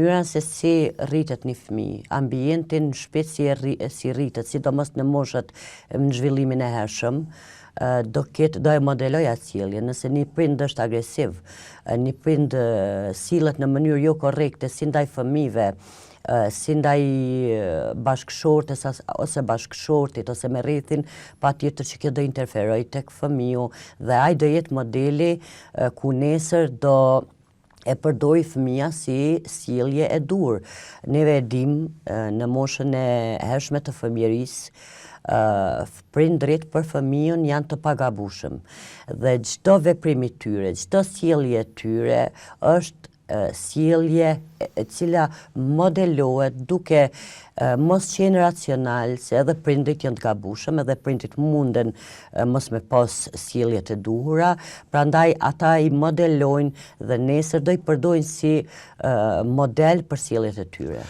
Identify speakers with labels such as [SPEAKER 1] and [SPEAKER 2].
[SPEAKER 1] mënyra se si rritet një fëmijë, ambientin shpejt si rritet, sidomos në moshët në zhvillimin e hershëm, do e modeloj atë sjellje. Nëse një prind është agresiv, një prind sillet në mënyrë jo korrekte si ndaj fëmijëve, si ndaj bashkëshortes ose bashkëshortit ose me rrethin, patjetër që kjo do interferoj tek fëmiu dhe ai do jetë modeli ku nesër do e përdori fëmia si sjellje e dur. Neve e dim në moshën e hershme të fëmijërisë, prindrit për fëmijën janë të pagabushëm dhe çdo veprim i tyre, çdo sjellje e tyre është sjellje e cila modelohet duke mos qenë racional, se edhe prindrit janë të gabushëm, edhe prindrit munden mos me pas sjellje të duhura, prandaj ata i modelojnë dhe nesër do i përdorin si model për sjelljet e tyre.